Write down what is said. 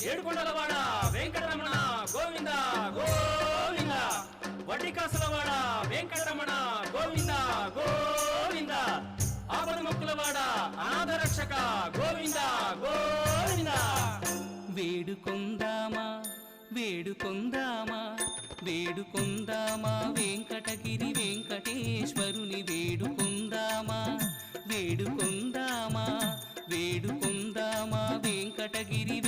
ఏడుకొండలవాడ వెంకటరమణ గోవింద గోవింద, వడ్డికాసులవాడ వెంకటరమణ గోవింద గోవింద, ఆపదముక్కులవాడ అనాథ రక్షక గోవింద గోవింద. వేడుకొందామా వేడుకొందామా వేడుకొందామా వెంకటగిరి వెంకటేశ్వరుని వేడుకొందామా వేడుకొందామా వేడుకొందామా వెంకటగిరి